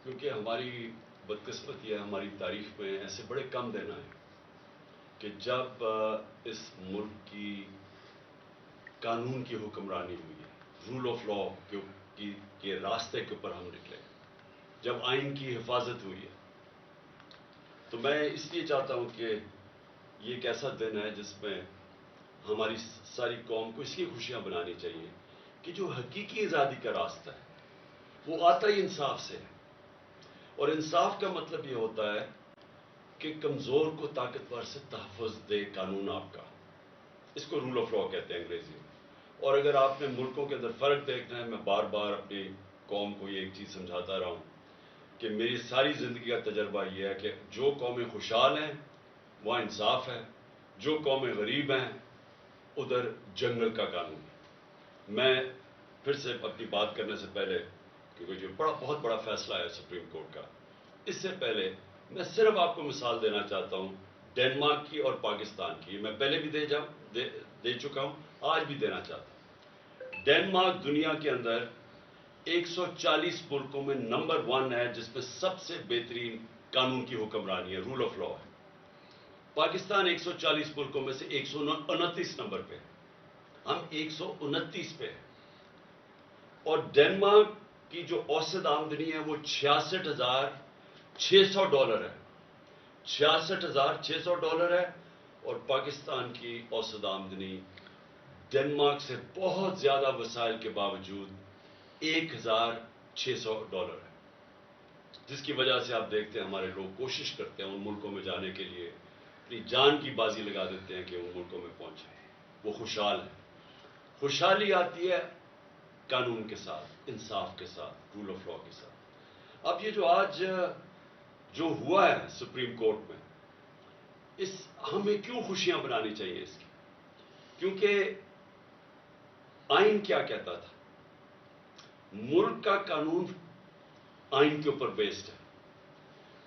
کیونکہ ہماری بدقسمتی ہے، ہماری تاریخ میں ایسے بڑے کم دن آئے کہ جب اس ملک کی قانون کی حکمرانی ہوئی ہے، رول آف لا کے راستے کے اوپر ہم نکلے، جب آئین کی حفاظت ہوئی ہے. تو میں اس لیے چاہتا ہوں کہ یہ ایک ایسا دن ہے جس میں ہماری ساری قوم کو اس لیے خوشیاں بنانی چاہیے کہ جو حقیقی آزادی کا راستہ ہے وہ آتا ہی انصاف سے ہے. اور انصاف کا مطلب یہ ہوتا ہے کہ کمزور کو طاقتور سے تحفظ دے قانون آپ کا. اس کو رول آف لا کہتے ہیں انگریزی میں. اور اگر آپ نے ملکوں کے اندر فرق دیکھنا ہے، میں بار بار اپنی قوم کو یہ ایک چیز سمجھاتا رہا ہوں کہ میری ساری زندگی کا تجربہ یہ ہے کہ جو قومیں خوشحال ہیں وہاں انصاف ہے، جو قومیں غریب ہیں ادھر جنگل کا قانون ہے. میں پھر سے اپنی بات کرنے سے پہلے، کیونکہ جو بہت بڑا فیصلہ ہے سپریم کورٹ کا، اس سے پہلے میں صرف آپ کو مثال دینا چاہتا ہوں ڈنمارک کی اور پاکستان کی. میں پہلے بھی دے چکا ہوں، آج بھی دینا چاہتا ہوں. ڈنمارک دنیا کے اندر 140 ملکوں میں نمبر 1 ہے جس میں سب سے بہترین قانون کی حکمرانی ہے، رول آف لا ہے. پاکستان 140 ملکوں میں سے 129 نمبر پہ، ہم 129 پہ ہیں. اور ڈنمارک کی جو اوسط آمدنی ہے وہ $66,600 ہے. $66,600 ہے. اور پاکستان کی اوسط آمدنی ڈنمارک سے بہت زیادہ وسائل کے باوجود $1,600 ہے. جس کی وجہ سے آپ دیکھتے ہیں ہمارے لوگ کوشش کرتے ہیں ان ملکوں میں جانے کے لیے، اپنی جان کی بازی لگا دیتے ہیں کہ ان ملکوں میں پہنچیں. وہ خوشحال ہیں. خوشحالی آتی ہے قانون کے ساتھ، انصاف کے ساتھ، رول آف لا کے ساتھ. اب یہ جو آج جو ہوا ہے سپریم کورٹ میں، ہمیں کیوں خوشیاں بنانی چاہیے اس کی؟ کیونکہ آئین کیا کہتا تھا؟ ملک کا قانون آئین کے اوپر بیسڈ ہے.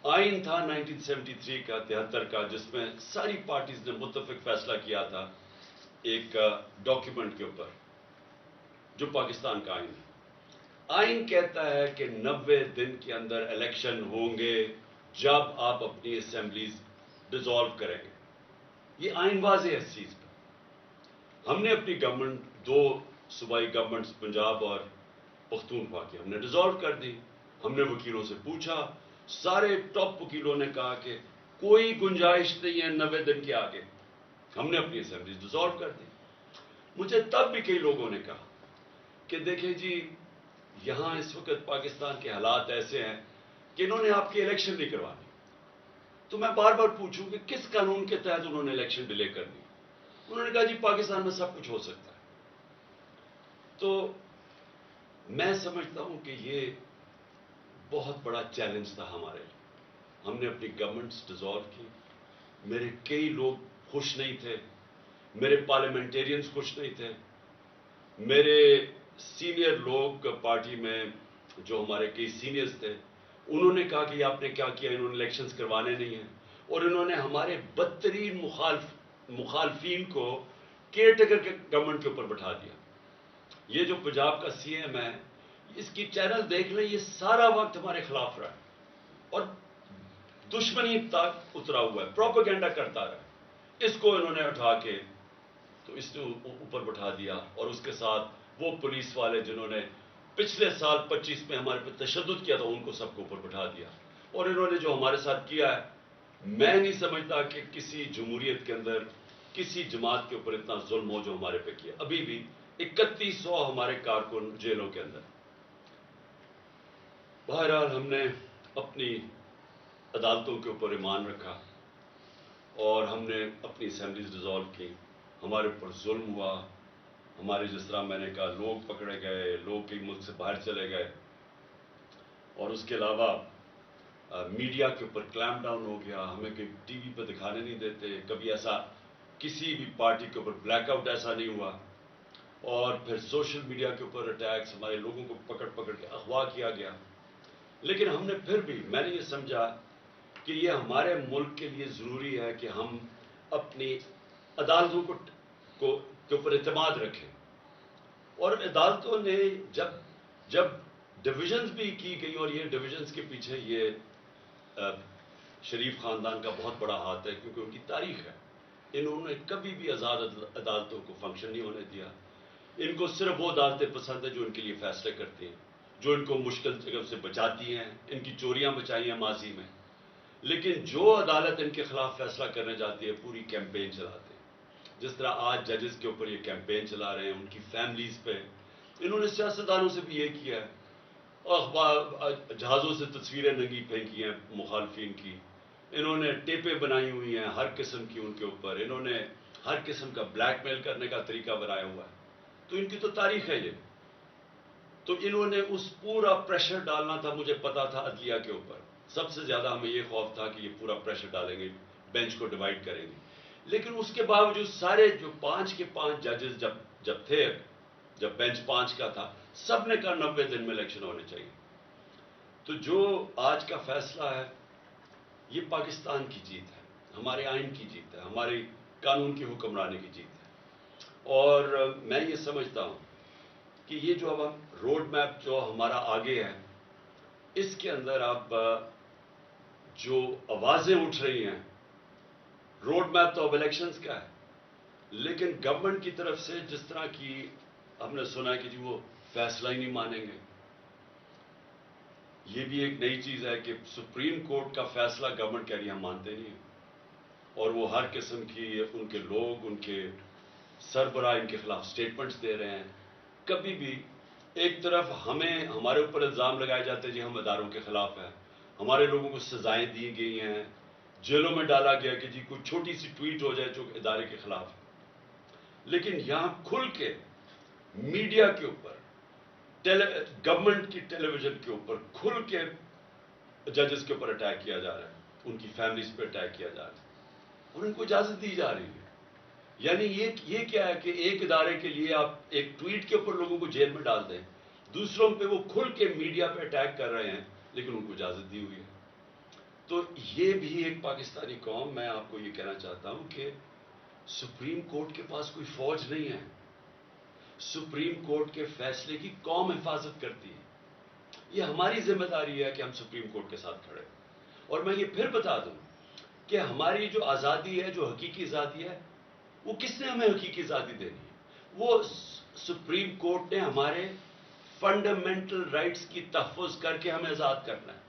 آئین تھا 1973 کا، 73 کا، جس میں ساری پارٹیز نے متفق فیصلہ کیا تھا ایک ڈاکیومنٹ کے اوپر جو پاکستان کا آئین ہے. آئین کہتا ہے کہ 90 دن کے اندر الیکشن ہوں گے جب آپ اپنی اسمبلیز ڈیزالو کریں گے. یہ آئین واضح ہے اس چیز پہ. ہم نے اپنی گورنمنٹ 2 صوبائی گورنمنٹس پنجاب اور پختونخوا کی ہم نے ڈیزالو کر دی. ہم نے وکیلوں سے پوچھا، سارے ٹاپ وکیلوں نے کہا کہ کوئی گنجائش نہیں ہے 90 دن کے آگے. ہم نے اپنی اسمبلیز ڈیزالو کر دی. مجھے تب بھی کئی لوگوں نے کہا کہ دیکھیں جی یہاں اس وقت پاکستان کے حالات ایسے ہیں کہ انہوں نے آپ کی الیکشن نہیں کروانی. تو میں بار بار پوچھوں کہ کس قانون کے تحت انہوں نے الیکشن ڈیلے کر دی؟ انہوں نے کہا جی پاکستان میں سب کچھ ہو سکتا ہے. تو میں سمجھتا ہوں کہ یہ بہت بڑا چیلنج تھا ہمارے لیے. ہم نے اپنی گورنمنٹس ڈیزالو کی. میرے کئی لوگ خوش نہیں تھے، میرے پارلیمنٹیرینز خوش نہیں تھے، میرے سینئر لوگ پارٹی میں جو ہمارے کئی سینئرز تھے انہوں نے کہا کہ آپ نے کیا کیا، انہوں نے الیکشنز کروانے نہیں ہیں. اور انہوں نے ہمارے بدترین مخالفین کو کیئر ٹیکر کے گورنمنٹ کے اوپر بٹھا دیا. یہ جو پنجاب کا سی ایم ہے، اس کی چینل دیکھ لیں، یہ سارا وقت ہمارے خلاف رہا ہے اور دشمنی تک اترا ہوا ہے، پروپیگنڈا کرتا رہا. اس کو انہوں نے اٹھا کے تو اس نے اوپر بٹھا دیا. اور اس کے ساتھ وہ پولیس والے جنہوں نے پچھلے سال 25 میں ہمارے پہ تشدد کیا تھا ان کو سب کو اوپر بٹھا دیا. اور انہوں نے جو ہمارے ساتھ کیا ہے، میں نہیں سمجھتا کہ کسی جمہوریت کے اندر کسی جماعت کے اوپر اتنا ظلم ہو جو ہمارے پہ کیا. ابھی بھی 3100 ہمارے کارکن جیلوں کے اندر. بہرحال ہم نے اپنی عدالتوں کے اوپر ایمان رکھا اور ہم نے اپنی اسمبلیز ڈیزالو کی. ہمارے اوپر ظلم ہوا، ہمارے جس طرح میں نے کہا لوگ پکڑے گئے، لوگ کئی ملک سے باہر چلے گئے. اور اس کے علاوہ میڈیا کے اوپر کلیمپ ڈاؤن ہو گیا. ہمیں کہیں ٹی وی پہ دکھانے نہیں دیتے. کبھی ایسا کسی بھی پارٹی کے اوپر بلیک آؤٹ ایسا نہیں ہوا. اور پھر سوشل میڈیا کے اوپر اٹیکس، ہمارے لوگوں کو پکڑ پکڑ کے اغوا کیا گیا. لیکن ہم نے پھر بھی، میں نے یہ سمجھا کہ یہ ہمارے ملک کے لیے ضروری ہے کہ ہم اپنی عدالتوں کے اوپر اعتماد رکھیں. اور عدالتوں نے جب ڈویژنز بھی کی گئی، اور یہ ڈویژنز کے پیچھے یہ شریف خاندان کا بہت بڑا ہاتھ ہے، کیونکہ ان کی تاریخ ہے. انہوں نے کبھی بھی آزاد عدالتوں کو فنکشن نہیں ہونے دیا. ان کو صرف وہ عدالتیں پسند ہیں جو ان کے لیے فیصلے کرتی ہیں، جو ان کو مشکل جگہ سے بچاتی ہیں. ان کی چوریاں بچائی ہیں ماضی میں، لیکن جو عدالت ان کے خلاف فیصلہ کرنے جاتی ہے پوری کیمپین چلاتے ہیں. جس طرح آج ججز کے اوپر یہ کیمپین چلا رہے ہیں، ان کی فیملیز پہ. انہوں نے سیاستدانوں سے بھی یہ کیا ہے، جہازوں سے تصویریں ننگی پھینکی ہیں مخالفین کی. انہوں نے ٹیپیں بنائی ہوئی ہیں ہر قسم کی ان کے اوپر. انہوں نے ہر قسم کا بلیک میل کرنے کا طریقہ بنایا ہوا ہے. تو ان کی تو تاریخ ہے یہ. تو انہوں نے اس پورا پریشر ڈالنا تھا، مجھے پتا تھا عدلیہ کے اوپر. سب سے زیادہ ہمیں یہ خوف تھا کہ یہ پورا پریشر ڈالیں گے، بینچ کو ڈیوائڈ کریں گے. لیکن اس کے باوجود سارے جو 5 کے 5 ججز جب تھے، جب بینچ 5 کا تھا، سب نے کہا 90 دن میں الیکشن ہونے چاہیے. تو جو آج کا فیصلہ ہے یہ پاکستان کی جیت ہے، ہمارے آئین کی جیت ہے، ہمارے قانون کی حکمرانی کی جیت ہے. اور میں یہ سمجھتا ہوں کہ یہ جو اب ہم روڈ میپ جو ہمارا آگے ہے، اس کے اندر اب جو آوازیں اٹھ رہی ہیں، روڈ میپ تو اب الیکشنز کا ہے، لیکن گورنمنٹ کی طرف سے جس طرح کی ہم نے سنا ہے کہ جی وہ فیصلہ ہی نہیں مانیں گے. یہ بھی ایک نئی چیز ہے کہ سپریم کورٹ کا فیصلہ گورنمنٹ کہہ رہی ہے ہم مانتے نہیں ہیں. اور وہ ہر قسم کی ان کے لوگ، ان کے سربراہ ان کے خلاف سٹیٹمنٹس دے رہے ہیں. کبھی بھی ایک طرف ہمارے اوپر الزام لگائے جاتے ہیں جی ہم اداروں کے خلاف ہیں، ہمارے لوگوں کو سزائیں دی گئی ہیں، جیلوں میں ڈالا گیا کہ جی کوئی چھوٹی سی ٹویٹ ہو جائے جو ادارے کے خلاف ہے. لیکن یہاں کھل کے میڈیا کے اوپر، گورنمنٹ کی ٹیلی ویژن کے اوپر کھل کے ججز کے اوپر اٹیک کیا جا رہا ہے، ان کی فیملیز پہ اٹیک کیا جا رہا ہے، اور ان کو اجازت دی جا رہی ہے. یعنی یہ کیا ہے کہ ایک ادارے کے لیے آپ ایک ٹویٹ کے اوپر لوگوں کو جیل میں ڈال دیں، دوسروں پہ وہ کھل کے میڈیا پہ اٹیک کر رہے ہیں، لیکن ان کو اجازت دی ہوئی ہے. تو یہ بھی ایک پاکستانی قوم، میں آپ کو یہ کہنا چاہتا ہوں کہ سپریم کورٹ کے پاس کوئی فوج نہیں ہے. سپریم کورٹ کے فیصلے کی قوم حفاظت کرتی ہے. یہ ہماری ذمہ داری ہے کہ ہم سپریم کورٹ کے ساتھ کھڑے. اور میں یہ پھر بتا دوں کہ ہماری جو آزادی ہے، جو حقیقی آزادی ہے، وہ کس نے ہمیں حقیقی آزادی دینی ہے؟ وہ سپریم کورٹ نے ہمارے فنڈامنٹل رائٹس کی تحفظ کر کے ہمیں آزاد کرنا ہے.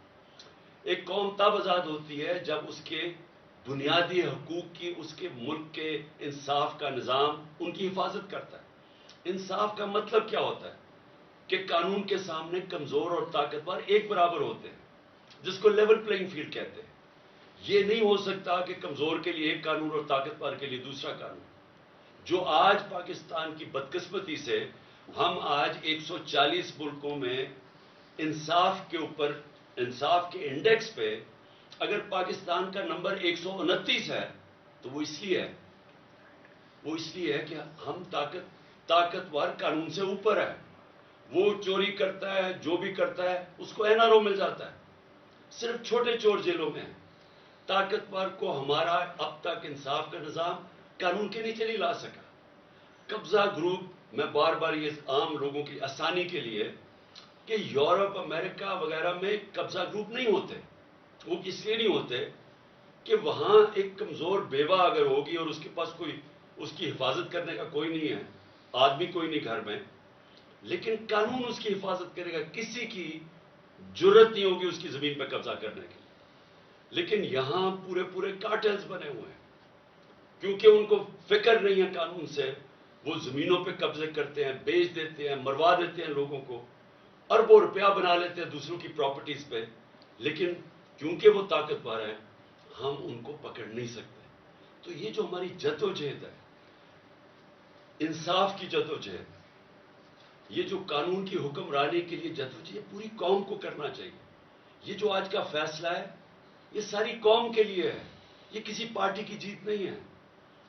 ایک قوم تب آزاد ہوتی ہے جب اس کے بنیادی حقوق کی، اس کے ملک کے انصاف کا نظام ان کی حفاظت کرتا ہے. انصاف کا مطلب کیا ہوتا ہے؟ کہ قانون کے سامنے کمزور اور طاقتور ایک برابر ہوتے ہیں، جس کو لیول پلینگ فیلڈ کہتے ہیں. یہ نہیں ہو سکتا کہ کمزور کے لیے ایک قانون اور طاقتور کے لیے دوسرا قانون. جو آج پاکستان کی بدقسمتی سے ہم آج 140 ملکوں میں انصاف کے اوپر، انصاف کے انڈیکس پہ اگر پاکستان کا نمبر 129 ہے تو وہ اس لیے ہے کہ ہم طاقتور قانون سے اوپر ہے. وہ چوری کرتا ہے، جو بھی کرتا ہے اس کو این آر او مل جاتا ہے. صرف چھوٹے چور جیلوں میں ہیں. طاقتور کو ہمارا اب تک انصاف کا نظام قانون کے نیچے نہیں لا سکا. قبضہ گروپ، میں بار بار یہ عام لوگوں کی آسانی کے لیے کہ یورپ، امریکہ وغیرہ میں قبضہ گروپ نہیں ہوتے. وہ اس لیے نہیں ہوتے کہ وہاں ایک کمزور بیوہ اگر ہوگی اور اس کے پاس کوئی اس کی حفاظت کرنے کا کوئی نہیں ہے، آدمی کوئی نہیں گھر میں، لیکن قانون اس کی حفاظت کرے گا. کسی کی جرت نہیں ہوگی اس کی زمین پہ قبضہ کرنے کی. لیکن یہاں پورے کارٹلز بنے ہوئے ہیں، کیونکہ ان کو فکر نہیں ہے قانون سے. وہ زمینوں پہ قبضے کرتے ہیں، بیچ دیتے ہیں، مروا دیتے ہیں لوگوں کو، اربوں روپیہ بنا لیتے ہیں دوسروں کی پراپرٹیز پہ. لیکن کیونکہ وہ طاقتور ہیں ہم ان کو پکڑ نہیں سکتے. تو یہ جو ہماری جدوجہد ہے، انصاف کی جدوجہد، یہ جو قانون کی حکمرانی کے لیے جدوجہد پوری قوم کو کرنا چاہیے. یہ جو آج کا فیصلہ ہے یہ ساری قوم کے لیے ہے، یہ کسی پارٹی کی جیت نہیں ہے.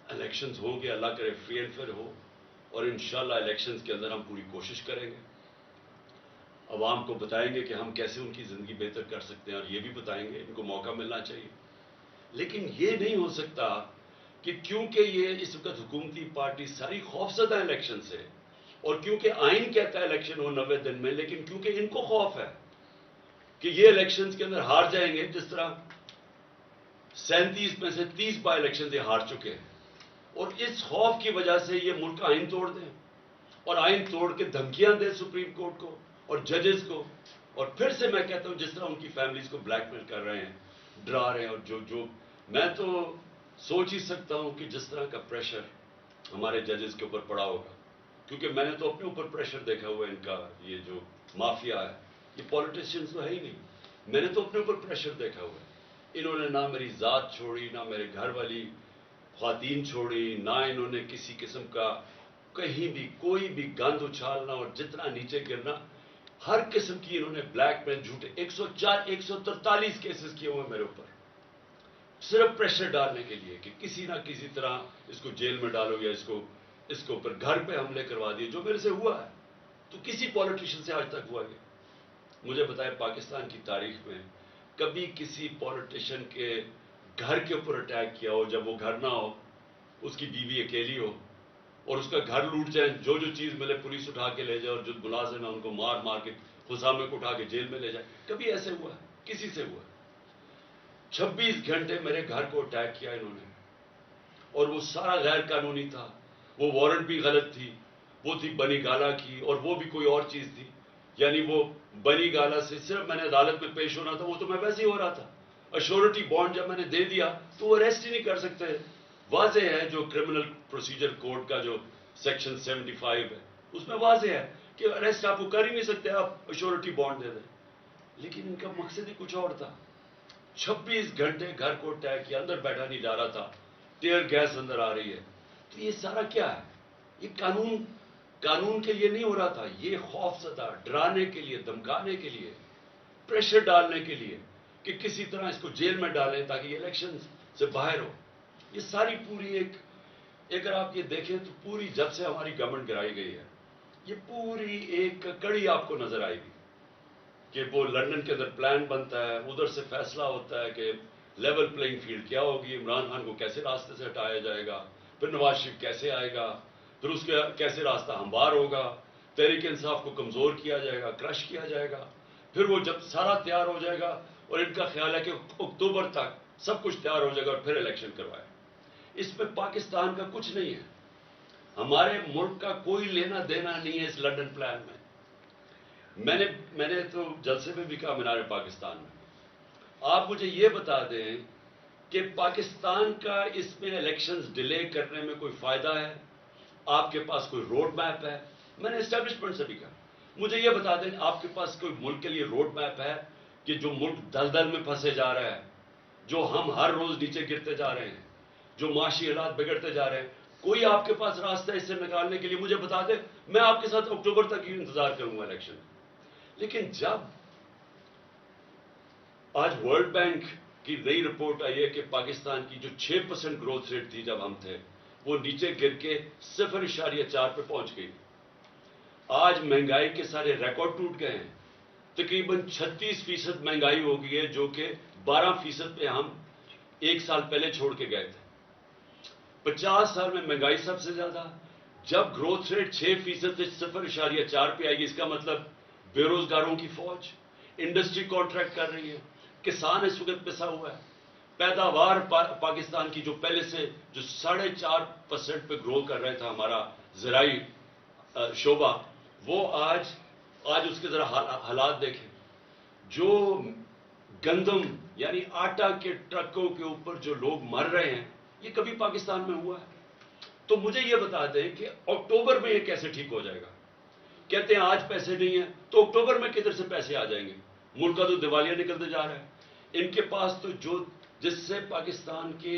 الیکشنز ہوں گے، اللہ کرے فری اینڈ فیئر ہو، اور انشاءاللہ الیکشنز کے اندر ہم پوری کوشش کریں گے، عوام کو بتائیں گے کہ ہم کیسے ان کی زندگی بہتر کر سکتے ہیں، اور یہ بھی بتائیں گے ان کو موقع ملنا چاہیے. لیکن یہ نہیں ہو سکتا کہ کیونکہ یہ اس وقت حکومتی پارٹی ساری خوفزدہ الیکشن سے، اور کیونکہ آئین کہتا ہے الیکشن ہو 90 دن میں، لیکن کیونکہ ان کو خوف ہے کہ یہ الیکشنز کے اندر ہار جائیں گے، جس طرح 37 میں سے 30 بائی الیکشن یہ ہار چکے ہیں، اور اس خوف کی وجہ سے یہ ملک کا آئین توڑ دیں اور آئین توڑ کے دھمکیاں دیں سپریم کورٹ کو اور ججز کو، اور پھر سے میں کہتا ہوں جس طرح ان کی فیملیز کو بلیک میل کر رہے ہیں، ڈرا رہے ہیں، اور جو میں تو سوچ ہی سکتا ہوں کہ جس طرح کا پریشر ہمارے ججز کے اوپر پڑا ہوگا، کیونکہ میں نے تو اپنے اوپر پریشر دیکھا ہوا ہے ان کا، یہ جو مافیا ہے، یہ پولیٹیشینز تو ہے ہی نہیں، میں نے تو اپنے اوپر پریشر دیکھا ہوا ہے۔ انہوں نے نہ میری ذات چھوڑی، نہ میرے گھر والی خواتین چھوڑی، نہ انہوں نے کسی قسم کا کہیں بھی کوئی بھی گند اچھالنا اور جتنا نیچے گرنا، ہر قسم کی انہوں نے بلیک میل، جھوٹے 143 کیسز کیے ہوئے میرے اوپر، صرف پریشر ڈالنے کے لیے کہ کسی نہ کسی طرح اس کو جیل میں ڈالو یا اس کے اوپر گھر پہ حملے کروا دیے، جو میرے سے ہوا ہے تو کسی پولیٹیشین سے آج تک ہوا ہے؟ مجھے بتائے پاکستان کی تاریخ میں کبھی کسی پولیٹیشین کے گھر کے اوپر اٹیک کیا ہو جب وہ گھر نہ ہو، اس کی بیوی اکیلی ہو اور اس کا گھر لوٹ جائے، جو چیز ملے پولیس اٹھا کے لے جائے، اور جو ملازم ہیں ان کو مار مار کے خزانے کو اٹھا کے جیل میں لے جائے؟ کبھی ایسے ہوا ہے؟ کسی سے ہوا ہے؟ 26 گھنٹے میرے گھر کو اٹیک کیا انہوں نے، اور وہ سارا غیر قانونی تھا، وہ وارنٹ بھی غلط تھی، وہ تھی بنی گالا کی، اور وہ بھی کوئی اور چیز تھی، یعنی وہ بنی گالا سے صرف میں نے عدالت میں پیش ہونا تھا، وہ تو میں ویسے ہی ہو رہا تھا، ایشورٹی بانڈ جب میں نے دے دیا تو وہ اریسٹ ہی نہیں کر سکتے۔ واضح ہے جو کرمنل پروسیجر کوڈ کا جو سیکشن 75 ہے اس میں واضح ہے کہ اریسٹ آپ کو کر ہی نہیں سکتے، آپ ایشورٹی بانڈ دے دیں، لیکن ان کا مقصد ہی کچھ اور تھا۔ 26 گھنٹے گھر کو اٹیک کیا، اندر بیٹھا نہیں جا رہا تھا، ٹیئر گیس اندر آ رہی ہے، تو یہ سارا کیا ہے؟ یہ قانون کے لیے نہیں ہو رہا تھا، یہ خوف زدہ، ڈرانے کے لیے، دھمکانے کے لیے، پریشر ڈالنے کے لیے کہ کسی طرح اس کو جیل میں ڈالیں تاکہ یہ الیکشن سے باہر ہو۔ یہ ساری پوری اگر آپ یہ دیکھیں تو پوری جب سے ہماری گورنمنٹ گرائی گئی ہے، یہ پوری ایک کڑی آپ کو نظر آئے گی کہ وہ لندن کے اندر پلان بنتا ہے، ادھر سے فیصلہ ہوتا ہے کہ لیول پلینگ فیلڈ کیا ہوگی، عمران خان کو کیسے راستے سے ہٹایا جائے گا، پھر نواز شریف کیسے آئے گا، پھر اس کا کیسے راستہ ہموار ہوگا، تحریک انصاف کو کمزور کیا جائے گا، کرش کیا جائے گا، پھر وہ جب سارا تیار ہو جائے گا اور ان کا خیال ہے کہ اکتوبر تک سب کچھ تیار ہو جائے گا اور پھر الیکشن کروائے۔ اس میں پاکستان کا کچھ نہیں ہے، ہمارے ملک کا کوئی لینا دینا نہیں ہے اس لنڈن پلان میں۔ میں نے تو جلسے میں بھی کہا مینار پاکستان میں، آپ مجھے یہ بتا دیں کہ پاکستان کا اس میں الیکشنز ڈیلے کرنے میں کوئی فائدہ ہے؟ آپ کے پاس کوئی روڈ میپ ہے؟ میں نے اسٹیبلشمنٹ سے بھی کہا، مجھے یہ بتا دیں آپ کے پاس کوئی ملک کے لیے روڈ میپ ہے کہ جو ملک دلدل میں پھنسے جا رہا ہے، جو ہم ہر روز نیچے گرتے جا رہے ہیں، جو معاشی حالات بگڑتے جا رہے ہیں، کوئی آپ کے پاس راستہ اس سے نکالنے کے لیے مجھے بتا دیں، میں آپ کے ساتھ اکتوبر تک ہی انتظار کروں گا الیکشن۔ لیکن جب آج ورلڈ بینک کی نئی رپورٹ آئی ہے کہ پاکستان کی جو 6% گروتھ ریٹ تھی جب ہم تھے، وہ نیچے گر کے 0.4 پہ پہنچ گئی۔ آج مہنگائی کے سارے ریکارڈ ٹوٹ گئے ہیں، تقریباً 36% مہنگائی ہو گئی ہے، جو کہ 12% پہ ہم ایک سال پہلے چھوڑ کے گئے تھے۔ 50 سال میں مہنگائی سب سے زیادہ، جب گروتھ ریٹ 6% سے 0.4 پہ آئے گی، اس کا مطلب بے روزگاروں کی فوج، انڈسٹری کانٹریکٹ کر رہی ہے، کسان اس وقت پسا ہوا ہے، پیداوار پاکستان کی جو پہلے سے جو 4.5% پہ گرو کر رہا تھا ہمارا زرعی شعبہ، وہ آج اس کے ذرا حالات دیکھیں، جو گندم یعنی آٹا کے ٹرکوں کے اوپر جو لوگ مر رہے ہیں، یہ کبھی پاکستان میں ہوا ہے؟ تو مجھے یہ بتا دیں کہ اکتوبر میں یہ کیسے ٹھیک ہو جائے گا؟ کہتے ہیں آج پیسے نہیں ہیں، تو اکتوبر میں کدھر سے پیسے آ جائیں گے؟ ملک کا تو دیوالیہ نکلتے جا رہا ہے، ان کے پاس تو جس سے پاکستان کی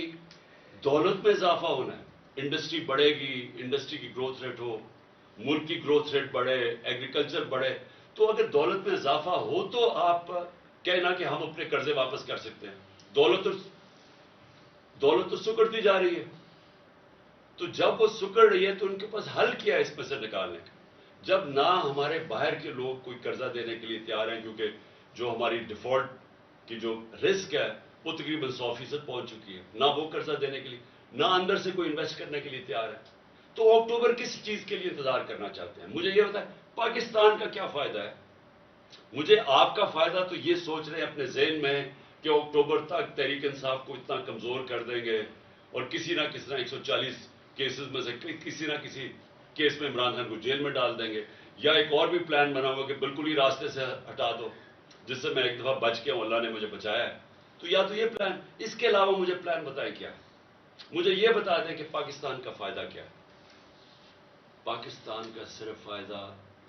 دولت میں اضافہ ہونا ہے، انڈسٹری بڑھے گی، انڈسٹری کی گروتھ ریٹ ہو، ملک کی گروتھ ریٹ بڑھے، ایگریکلچر بڑھے، تو اگر دولت میں اضافہ ہو تو آپ کہنا کہ ہم اپنے قرضے واپس کر سکتے ہیں۔ دولت تو سکڑتی جا رہی ہے، تو جب وہ سکڑ رہی ہے تو ان کے پاس حل کیا ہے اس میں سے نکالنے کا؟ جب نہ ہمارے باہر کے لوگ کوئی قرضہ دینے کے لیے تیار ہیں، کیونکہ جو ہماری ڈیفالٹ کی جو رسک ہے وہ تقریباً 100% پہنچ چکی ہے، نہ وہ قرضہ دینے کے لیے، نہ اندر سے کوئی انویسٹ کرنے کے لیے تیار ہے، تو اکتوبر کس چیز کے لیے انتظار کرنا چاہتے ہیں؟ مجھے یہ بتائیں پاکستان کا کیا فائدہ ہے؟ مجھے آپ کا فائدہ تو یہ سوچ رہے ہیں اپنے ذہن میں کہ اکتوبر تک تحریک انصاف کو اتنا کمزور کر دیں گے اور کسی نہ 140 کیسز میں سے کسی نہ کسی کیس میں عمران خان کو جیل میں ڈال دیں گے، یا ایک اور بھی پلان بنا ہوا کہ بالکل ہی راستے سے ہٹا دو جس سے میں ایک دفعہ بچ گیا ہوں، اللہ نے مجھے بچایا ہے۔ تو یا تو یہ پلان، اس کے علاوہ مجھے پلان بتائیں کیا ہے؟ مجھے یہ بتا دیں کہ پاکستان کا فائدہ کیا ہے؟ پاکستان کا صرف فائدہ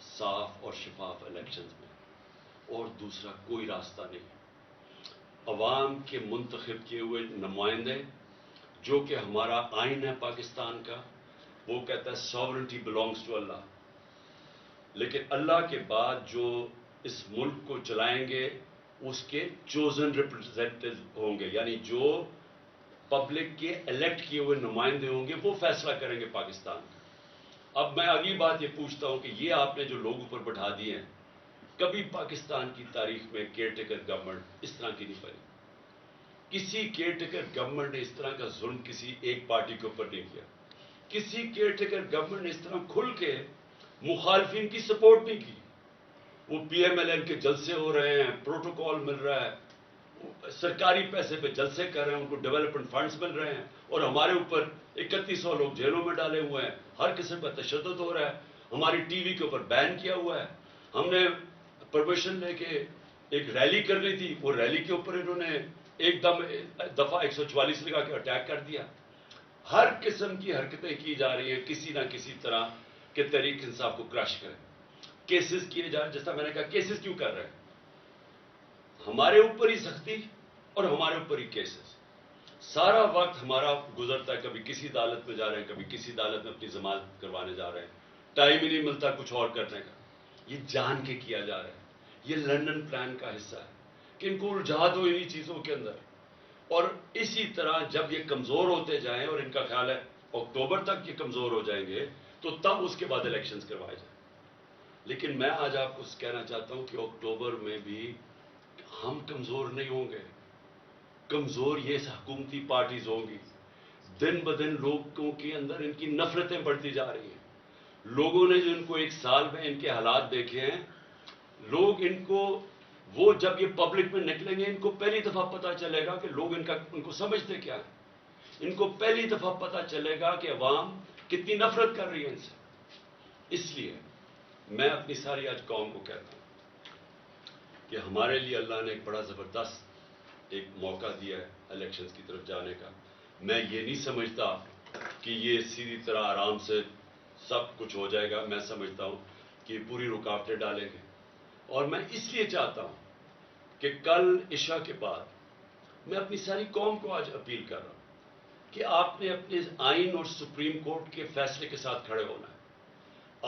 صاف اور شفاف الیکشنز میں، اور دوسرا کوئی راستہ نہیں۔ عوام کے منتخب کیے ہوئے نمائندے، جو کہ ہمارا آئین ہے پاکستان کا، وہ کہتا ہے ساورنٹی بلانگس ٹو اللہ، لیکن اللہ کے بعد جو اس ملک کو چلائیں گے اس کے چوزن ریپرزینٹیو ہوں گے، یعنی جو پبلک کے الیکٹ کیے ہوئے نمائندے ہوں گے وہ فیصلہ کریں گے پاکستان کا۔ اب میں اگلی بات یہ پوچھتا ہوں کہ یہ آپ نے جو لوگ اوپر بٹھا دیے ہیں، کبھی پاکستان کی تاریخ میں کیئر ٹیکر گورنمنٹ اس طرح کی نہیں بنی۔ کسی کیئر ٹیکر گورنمنٹ نے اس طرح کا ظلم کسی ایک پارٹی کے اوپر نہیں کیا۔ کسی کیئر ٹیکر گورنمنٹ نے اس طرح کھل کے مخالفین کی سپورٹ نہیں کی۔ وہ پی ایم ایل این کے جلسے ہو رہے ہیں، پروٹوکول مل رہا ہے، سرکاری پیسے پہ جلسے کر رہے ہیں، ان کو ڈیولپمنٹ فنڈز مل رہے ہیں، اور ہمارے اوپر 3100 لوگ جیلوں میں ڈالے ہوئے ہیں، ہر قسم کا تشدد ہو رہا ہے، ہماری ٹی وی کے اوپر بین کیا ہوا ہے۔ ہم نے پرمیشن لے کے ایک ریلی کرنی تھی، وہ ریلی کے اوپر انہوں نے ایک دفعہ 144 لگا کے اٹیک کر دیا۔ ہر قسم کی حرکتیں کی جا رہی ہیں کسی نہ کسی طرح کہ تحریک انصاف کو کرش کریں۔ کیسز کیے جا رہے، جس طرح میں نے کہا کیسز کیوں کر رہے ہیں؟ ہمارے اوپر ہی سختی اور ہمارے اوپر ہی کیسز، سارا وقت ہمارا گزرتا ہے، کبھی کسی عدالت میں جا رہے ہیں، کبھی کسی عدالت میں اپنی ضمانت کروانے جا رہے ہیں، ٹائم ہی نہیں ملتا کچھ اور کرنے کا۔ یہ جان کے کیا جا رہا ہے، یہ لندن پلان کا حصہ ہے کہ ان کو الجھا دو انہی چیزوں کے اندر، اور اسی طرح جب یہ کمزور ہوتے جائیں، اور ان کا خیال ہے اکتوبر تک یہ کمزور ہو جائیں گے تو تب اس کے بعد الیکشنز کروائے جائیں۔ لیکن میں آج آپ کو کہنا چاہتا ہوں کہ اکتوبر میں بھی ہم کمزور نہیں ہوں گے، کمزور یہ حکومتی پارٹیز ہوں گی۔ دن بدن لوگوں کے اندر ان کی نفرتیں بڑھتی جا رہی ہیں۔ لوگوں نے جو ان کو ایک سال میں ان کے حالات دیکھے ہیں، لوگ ان کو، وہ جب یہ پبلک میں نکلیں گے ان کو پہلی دفعہ پتا چلے گا کہ لوگ ان کو سمجھتے کیا ہیں۔ ان کو پہلی دفعہ پتا چلے گا کہ عوام کتنی نفرت کر رہی ہے ان سے۔ اس لیے میں اپنی ساری آج قوم کو کہتا ہوں کہ ہمارے لیے اللہ نے ایک بڑا زبردست ایک موقع دیا ہے الیکشنز کی طرف جانے کا۔ میں یہ نہیں سمجھتا کہ یہ سیدھی طرح آرام سے سب کچھ ہو جائے گا، میں سمجھتا ہوں کہ پوری رکاوٹیں ڈالیں گے، اور میں اس لیے چاہتا ہوں کہ کل عشاء کے بعد میں اپنی ساری قوم کو آج اپیل کر رہا ہوں کہ آپ نے اپنے آئین اور سپریم کورٹ کے فیصلے کے ساتھ کھڑے ہونا ہے۔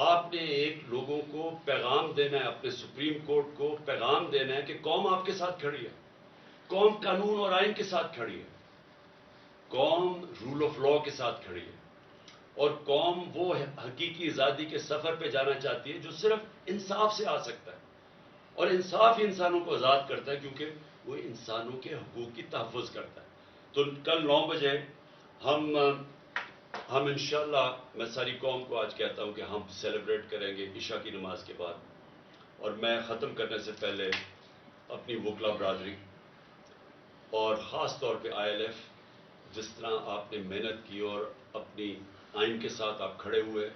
آپ نے ایک لوگوں کو پیغام دینا ہے، اپنے سپریم کورٹ کو پیغام دینا ہے کہ قوم آپ کے ساتھ کھڑی ہے، قوم قانون اور آئین کے ساتھ کھڑی ہے، قوم رول آف لا کے ساتھ کھڑی ہے، اور قوم وہ حقیقی آزادی کے سفر پہ جانا چاہتی ہے جو صرف انصاف سے آ سکتا ہے، اور انصاف ہی انسانوں کو آزاد کرتا ہے کیونکہ وہ انسانوں کے حقوق کی تحفظ کرتا ہے۔ تو کل 9 بجے ہم انشاءاللہ، میں ساری قوم کو آج کہتا ہوں کہ ہم سیلیبریٹ کریں گے عشاء کی نماز کے بعد۔ اور میں ختم کرنے سے پہلے اپنی وکلا برادری اور خاص طور پہ آئی ایل ایف، جس طرح آپ نے محنت کی اور اپنی آئین کے ساتھ آپ کھڑے ہوئے،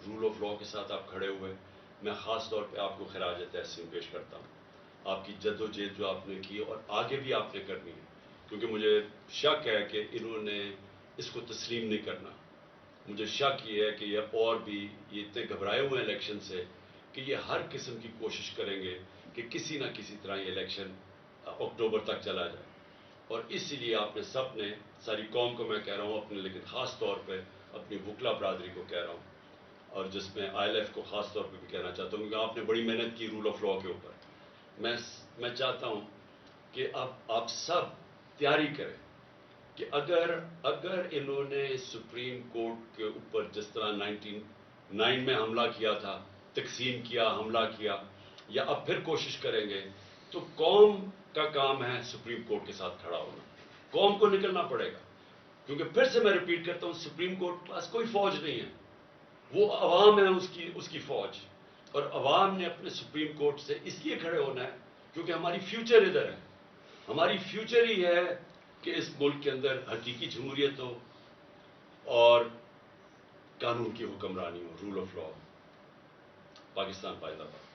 رول آف لا کے ساتھ آپ کھڑے ہوئے، میں خاص طور پہ آپ کو خراج تحسین پیش کرتا ہوں۔ آپ کی جد و جہد جو آپ نے کی اور آگے بھی آپ نے کرنی ہے، کیونکہ مجھے شک ہے کہ انہوں نے اس کو تسلیم نہیں کرنا۔ مجھے شک یہ ہے کہ یہ اور بھی یہ اتنے گھبرائے ہوئے ہیں الیکشن سے کہ یہ ہر قسم کی کوشش کریں گے کہ کسی نہ کسی طرح یہ الیکشن اکتوبر تک چلا جائے۔ اور اسی لیے آپ نے سب نے، ساری قوم کو میں کہہ رہا ہوں اپنے، لیکن خاص طور پہ اپنی وکلا برادری کو کہہ رہا ہوں، اور جس میں آئی ایل ایف کو خاص طور پہ بھی کہنا چاہتا ہوں کیونکہ آپ نے بڑی محنت کی رول آف لا کے اوپر۔ میں چاہتا ہوں کہ اب آپ سب تیاری کریں کہ اگر انہوں نے سپریم کورٹ کے اوپر جس طرح 99 میں حملہ کیا تھا، تقسیم کیا، حملہ کیا، یا اب پھر کوشش کریں گے، تو قوم کا کام ہے سپریم کورٹ کے ساتھ کھڑا ہونا۔ قوم کو نکلنا پڑے گا، کیونکہ پھر سے میں ریپیٹ کرتا ہوں، سپریم کورٹ کے پاس کوئی فوج نہیں ہے، وہ عوام ہے اس کی فوج، اور عوام نے اپنے سپریم کورٹ سے اس لیے کھڑے ہونا ہے کیونکہ ہماری فیوچر ادھر ہے. ہماری فیوچر ہی ہے کہ اس ملک کے اندر حقیقی جمہوریت ہو اور قانون کی حکمرانی ہو، رول آف لا. پاکستان پائندہ باد.